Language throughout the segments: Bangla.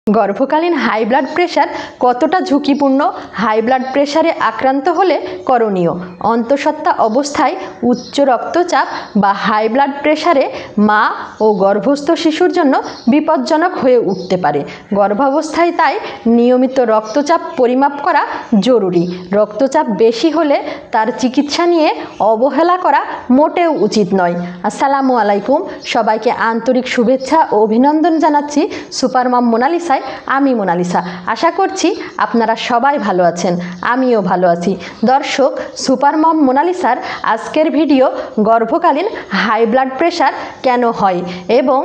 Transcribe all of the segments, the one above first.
গর্ভকালীন হাই ব্লাড প্রেশার কতটা ঝুঁকিপূর্ণ? হাই ব্লাড প্রেশারে আক্রান্ত হলে করণীয়। অন্তঃসত্ত্বা অবস্থায় উচ্চ রক্তচাপ বা হাই ব্লাড প্রেশারে মা ও গর্ভস্থ শিশুর জন্য বিপজ্জনক হয়ে উঠতে পারে। গর্ভাবস্থায় তাই নিয়মিত রক্তচাপ পরিমাপ করা জরুরি। রক্তচাপ বেশি হলে তার চিকিৎসা নিয়ে অবহেলা করা মোটেও উচিত নয়। আসসালামু আলাইকুম, সবাইকে আন্তরিক শুভেচ্ছা ও অভিনন্দন জানাচ্ছি সুপার মম মোনালিসা। আমি মোনালিসা। আশা করছি আপনারা সবাই ভালো আছেন, আমিও ভালো আছি। দর্শক, সুপার মম মোনালিসার আজকের ভিডিও গর্ভকালীন হাই ব্লাড প্রেশার কেন হয় এবং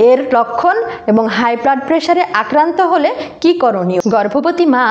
এর লক্ষণ এবং হাই ব্লাড প্রেশারে আক্রান্ত হলে কি করণীয়। গর্ভবতী মা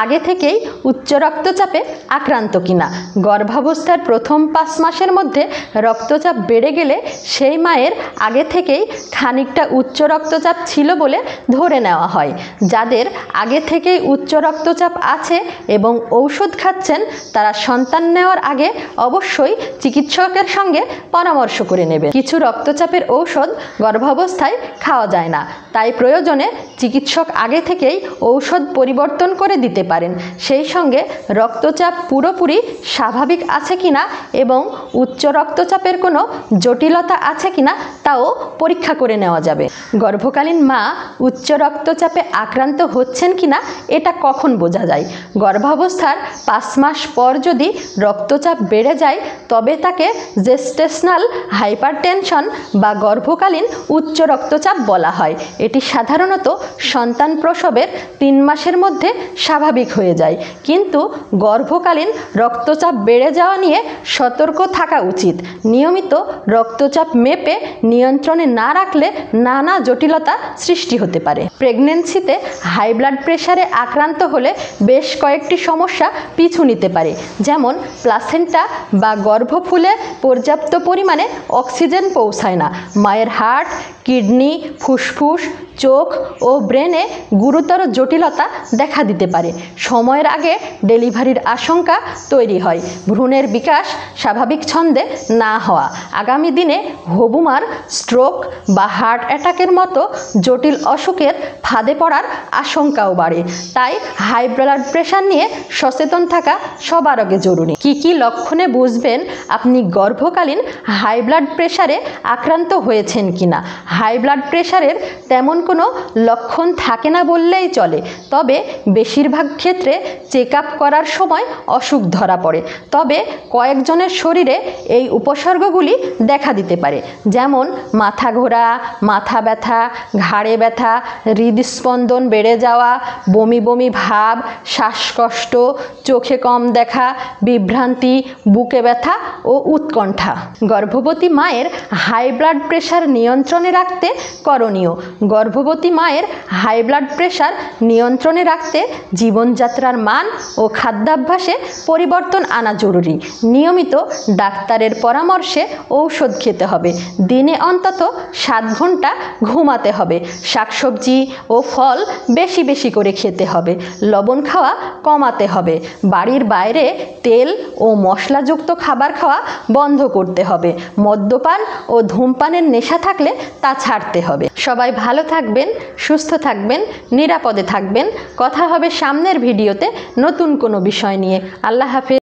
আগে থেকেই উচ্চ রক্তচাপে আক্রান্ত কিনা। গর্ভাবস্থার প্রথম 5 মাসের মধ্যে রক্তচাপ বেড়ে গেলে সেই মায়ের আগে থেকেই খানিকটা উচ্চ রক্তচাপ ছিল বলে ধরে নেওয়া হয়। যাদের আগে থেকেই উচ্চ রক্তচাপ আছে এবং ঔষধ খাচ্ছেন, তারা সন্তান নেওয়ার আগে অবশ্যই চিকিৎসকের সঙ্গে পরামর্শ করে নেবে। কিছু রক্তচাপের ঔষধ গর্ভাবস্থায় খাওয়া যায় না, তাই প্রয়োজনে চিকিৎসক আগে থেকেই ঔষধ পরিবর্তন করে দিতে পারেন। সেই সঙ্গে রক্তচাপ পুরোপুরি স্বাভাবিক আছে কিনা এবং উচ্চ রক্তচাপের কোনো জটিলতা আছে কিনা তাও পরীক্ষা করে নেওয়া যাবে। গর্ভকালীন মা উচ্চ রক্তচাপে আক্রান্ত হচ্ছেন কিনা এটা কখন বোঝা যায়? গর্ভাবস্থার 5 মাস পর যদি রক্তচাপ বেড়ে যায় তবে তাকে জেস্টেশনাল হাইপারটেনশন বা গর্ভকালীন উচ্চ রক্তচাপ বলা হয়। এটি সাধারণত সন্তান প্রসবের 3 মাসের মধ্যে স্বাভাবিক হয়ে যায়, কিন্তু গর্ভকালীন রক্তচাপ বেড়ে যাওয়া নিয়ে সতর্ক থাকা উচিত। নিয়মিত রক্তচাপ মেপে নিয়ন্ত্রণে না রাখলে নানা জটিলতা সৃষ্টি হতে পারে। প্রেগন্যান্সিতে হাই ব্লাড প্রেশারে আক্রান্ত হলে বেশ কয়েকটি সমস্যা পিছু নিতে পারে, যেমন প্লাসেন্টা বা গর্ভফুলে পর্যাপ্ত পরিমাণে অক্সিজেন পৌঁছায় না। মায়ের হার্ট, কিডনি, ফুসফুস, চোখ ও ব্রেনে গুরুতর জটিলতা দেখা দিতে পারে। সময়ের আগে ডেলিভারির আশঙ্কা তৈরি হয়। ভ্রূণের বিকাশ স্বাভাবিক ছন্দে না হওয়া। আগামী দিনে হবুমার স্ট্রোক বা হার্ট অ্যাটাকের মতো জটিল অসুখের ফাঁদে পড়ার আশঙ্কাও বাড়ে। তাই হাই ব্লাড প্রেশার নিয়ে সচেতন থাকা সবার আগে জরুরি। কি কি লক্ষণে বুঝবেন আপনি গর্ভকালীন হাই ব্লাড প্রেশারে আক্রান্ত হয়েছেন কিনা? হাই ব্লাড প্রেশারের তেমন কোনো লক্ষণ থাকে না বললেই চলে, তবে বেশিরভাগ ক্ষেত্রে চেক আপ করার সময় অসুখ ধরা পড়ে। তবে কয়েকজনের শরীরে এই উপসর্গগুলি দেখা দিতে পারে, যেমন মাথা ঘোরা, মাথা ব্যথা, ঘাড়ে ব্যথা, হৃদস্পন্দন বেড়ে যাওয়া, বমি বমি ভাব, শ্বাসকষ্ট, চোখে কম দেখা, বিভ্রান্তি, বুকে ব্যথা ও উৎকণ্ঠা। গর্ভবতী মায়ের হাই ব্লাড প্রেশার নিয়ন্ত্রণে রাখতে করণীয়। গর্ভবতী মায়ের হাই ব্লাড প্রেশার নিয়ন্ত্রণে রাখতে জীবনযাত্রার মান ও খাদ্যাভ্যাসে পরিবর্তন আনা জরুরি। নিয়মিত ডাক্তারের পরামর্শে ঔষধ খেতে হবে। দিনে অন্তত 7 ঘন্টা ঘুমাতে হবে। শাকসবজি ও ফল বেশি বেশি করে খেতে হবে। লবণ খাওয়া কমাতে হবে। বাড়ির বাইরে তেল ও মশলাযুক্ত খাবার খাওয়া বন্ধ করতে হবে। মদ্যপান ও ধূমপানের নেশা থাকলে তা ছাড়তে হবে। সবাই ভালো থাকবেন, সুস্থ থাকবেন, নিরাপদে থাকবেন। কথা হবে সামনের ভিডিওতে নতুন কোনো বিষয় নিয়ে। আল্লাহ হাফেজ।